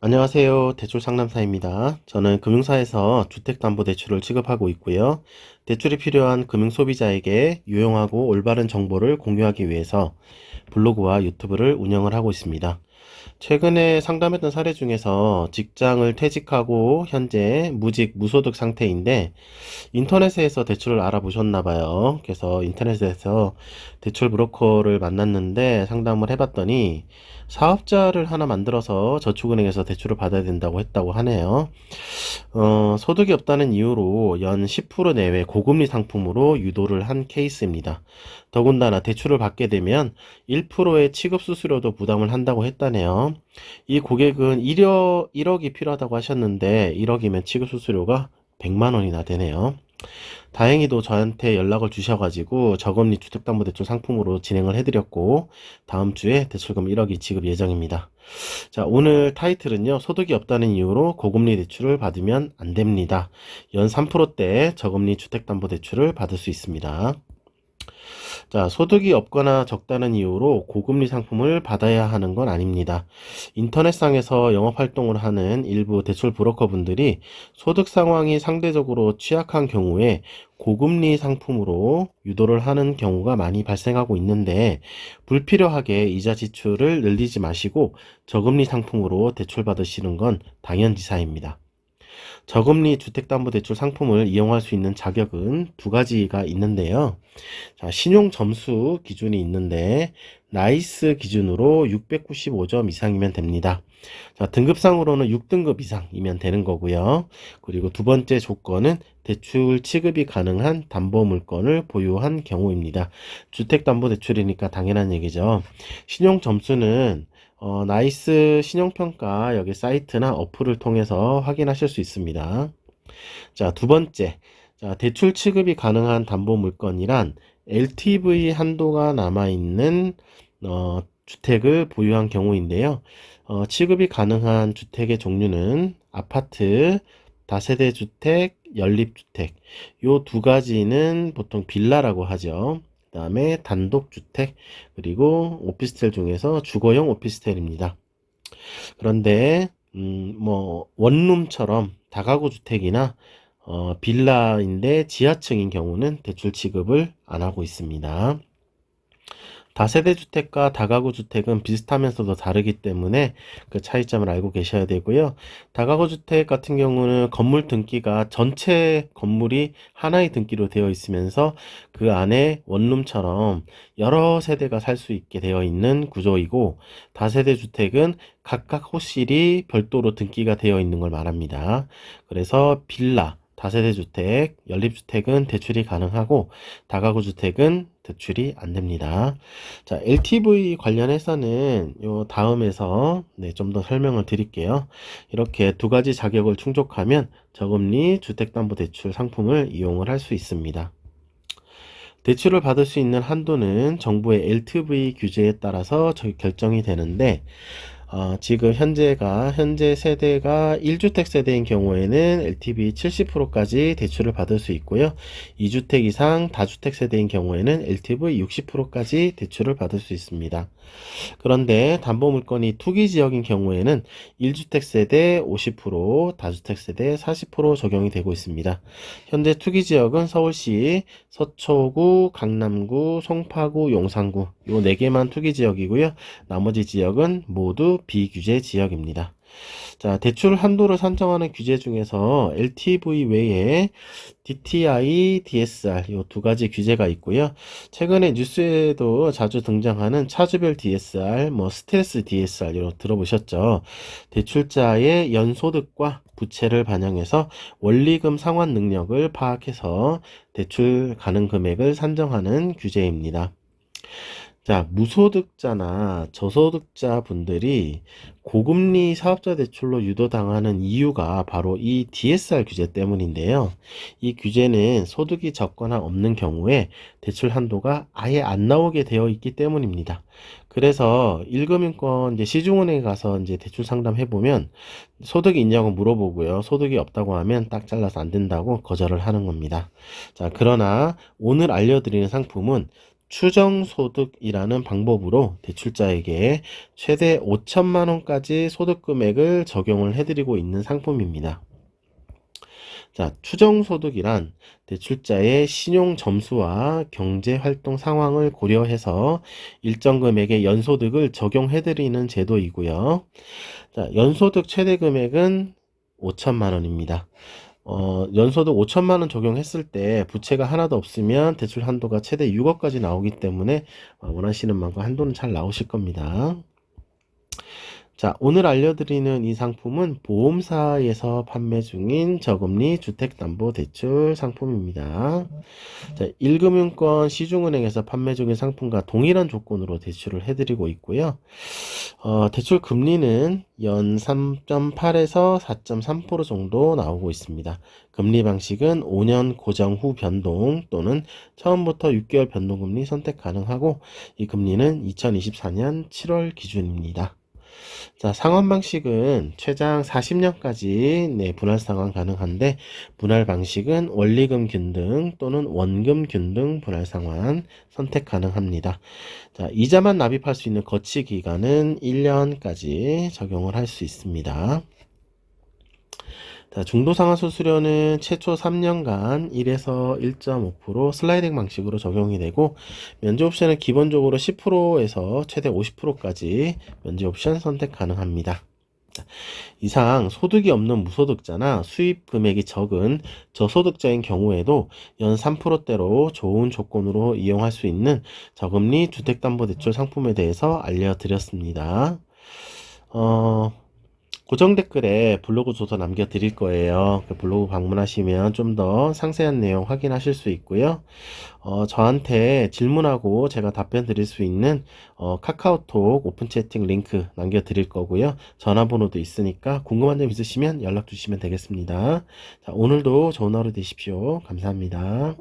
안녕하세요. 대출상담사입니다. 저는 금융사에서 주택담보대출을 취급하고 있고요. 대출이 필요한 금융소비자에게 유용하고 올바른 정보를 공유하기 위해서 블로그와 유튜브를 운영을 하고 있습니다. 최근에 상담했던 사례 중에서 직장을 퇴직하고 현재 무직, 무소득 상태인데 인터넷에서 대출을 알아보셨나 봐요. 그래서 인터넷에서 대출 브로커를 만났는데 상담을 해봤더니 사업자를 하나 만들어서 저축은행에서 대출을 받아야 된다고 했다고 하네요. 소득이 없다는 이유로 연 10% 내외 고금리 상품으로 유도를 한 케이스입니다. 더군다나 대출을 받게 되면 1%의 취급 수수료도 부담을 한다고 했다네요. 이 고객은 1억이 필요하다고 하셨는데 1억이면 취급 수수료가 100만 원이나 되네요. 다행히도 저한테 연락을 주셔가지고 저금리 주택담보대출 상품으로 진행을 해드렸고 다음 주에 대출금 1억이 지급 예정입니다. 자, 오늘 타이틀은요. 소득이 없다는 이유로 고금리 대출을 받으면 안 됩니다. 연 3%대 저금리 주택담보대출을 받을 수 있습니다. 자, 소득이 없거나 적다는 이유로 고금리 상품을 받아야 하는 건 아닙니다. 인터넷상에서 영업활동을 하는 일부 대출 브로커 분들이 소득 상황이 상대적으로 취약한 경우에 고금리 상품으로 유도를 하는 경우가 많이 발생하고 있는데 불필요하게 이자 지출을 늘리지 마시고 저금리 상품으로 대출 받으시는 건 당연지사입니다. 저금리 주택담보대출 상품을 이용할 수 있는 자격은 두 가지가 있는데요. 자, 신용 점수 기준이 있는데 나이스 기준으로 695점 이상이면 됩니다. 자, 등급상으로는 6등급 이상이면 되는 거고요. 그리고 두 번째 조건은 대출 취급이 가능한 담보물건을 보유한 경우입니다. 주택담보대출이니까 당연한 얘기죠. 신용 점수는 나이스 신용평가 여기 사이트나 어플을 통해서 확인하실 수 있습니다. 자, 두 번째. 자, 대출 취급이 가능한 담보 물건이란 LTV 한도가 남아있는 주택을 보유한 경우인데요. 취급이 가능한 주택의 종류는 아파트, 다세대 주택, 연립주택 요 두 가지는 보통 빌라라고 하죠. 그 다음에 단독주택 그리고 오피스텔 중에서 주거용 오피스텔입니다. 그런데 뭐 원룸처럼 다가구 주택이나 빌라인데 지하층인 경우는 대출 취급을 안 하고 있습니다. 다세대 주택과 다가구 주택은 비슷하면서도 다르기 때문에 그 차이점을 알고 계셔야 되고요. 다가구 주택 같은 경우는 건물 등기가 전체 건물이 하나의 등기로 되어 있으면서 그 안에 원룸처럼 여러 세대가 살 수 있게 되어 있는 구조이고 다세대 주택은 각각 호실이 별도로 등기가 되어 있는 걸 말합니다. 그래서 빌라, 다세대 주택, 연립주택은 대출이 가능하고 다가구 주택은 대출이 안 됩니다. 자, LTV 관련해서는 요 다음에서 좀 더 설명을 드릴게요. 이렇게 두 가지 자격을 충족하면 저금리 주택담보대출 상품을 이용을 할 수 있습니다. 대출을 받을 수 있는 한도는 정부의 LTV 규제에 따라서 결정이 되는데 지금 현재 세대가 1주택 세대인 경우에는 LTV 70%까지 대출을 받을 수 있고요. 2주택 이상 다주택 세대인 경우에는 LTV 60%까지 대출을 받을 수 있습니다. 그런데 담보물건이 투기지역인 경우에는 1주택 세대 50%, 다주택 세대 40% 적용이 되고 있습니다. 현재 투기지역은 서울시 서초구, 강남구, 송파구, 용산구 요 4개만 투기지역이고요. 나머지 지역은 모두 비규제 지역입니다. 자, 대출 한도를 산정하는 규제 중에서 LTV 외에 DTI, DSR 이 두 가지 규제가 있고요. 최근에 뉴스에도 자주 등장하는 차주별 DSR, 뭐 스트레스 DSR 이런 거 들어보셨죠? 대출자의 연소득과 부채를 반영해서 원리금 상환 능력을 파악해서 대출 가능 금액을 산정하는 규제입니다. 자, 무소득자나 저소득자 분들이 고금리 사업자 대출로 유도당하는 이유가 바로 이 DSR 규제 때문인데요. 이 규제는 소득이 적거나 없는 경우에 대출 한도가 아예 안 나오게 되어 있기 때문입니다. 그래서 1금융권 이제 시중은행에 가서 이제 대출 상담해 보면 소득이 있냐고 물어보고요. 소득이 없다고 하면 딱 잘라서 안 된다고 거절을 하는 겁니다. 자, 그러나 오늘 알려드리는 상품은 추정소득이라는 방법으로 대출자에게 최대 5천만 원까지 소득금액을 적용을 해드리고 있는 상품입니다. 자, 추정소득이란 대출자의 신용 점수와 경제활동 상황을 고려해서 일정 금액의 연소득을 적용해드리는 제도이고요. 자, 연소득 최대 금액은 5천만 원입니다. 연소득 5천만 원 적용했을 때 부채가 하나도 없으면 대출 한도가 최대 6억까지 나오기 때문에 원하시는 만큼 한도는 잘 나오실 겁니다. 자, 오늘 알려드리는 이 상품은 보험사에서 판매 중인 저금리 주택담보대출 상품입니다. 자, 1금융권 시중은행에서 판매 중인 상품과 동일한 조건으로 대출을 해드리고 있고요. 대출 금리는 연 3.8에서 4.3% 정도 나오고 있습니다. 금리 방식은 5년 고정 후 변동 또는 처음부터 6개월 변동금리 선택 가능하고 이 금리는 2024년 7월 기준입니다. 자, 상환 방식은 최장 40년까지 분할 상환 가능한데 분할 방식은 원리금 균등 또는 원금 균등 분할 상환 선택 가능합니다. 자, 이자만 납입할 수 있는 거치 기간은 1년까지 적용을 할 수 있습니다. 자, 중도상환 수수료는 최초 3년간 1에서 1.5% 슬라이딩 방식으로 적용이 되고 면제 옵션은 기본적으로 10%에서 최대 50%까지 면제 옵션 선택 가능합니다. 자, 이상 소득이 없는 무소득자나 수입 금액이 적은 저소득자인 경우에도 연 3%대로 좋은 조건으로 이용할 수 있는 저금리 주택담보대출 상품에 대해서 알려드렸습니다. 고정 댓글에 블로그 주소 남겨드릴 거예요. 그 블로그 방문하시면 좀 더 상세한 내용 확인하실 수 있고요. 저한테 질문하고 제가 답변 드릴 수 있는 카카오톡 오픈 채팅 링크 남겨드릴 거고요. 전화번호도 있으니까 궁금한 점 있으시면 연락 주시면 되겠습니다. 자, 오늘도 좋은 하루 되십시오. 감사합니다.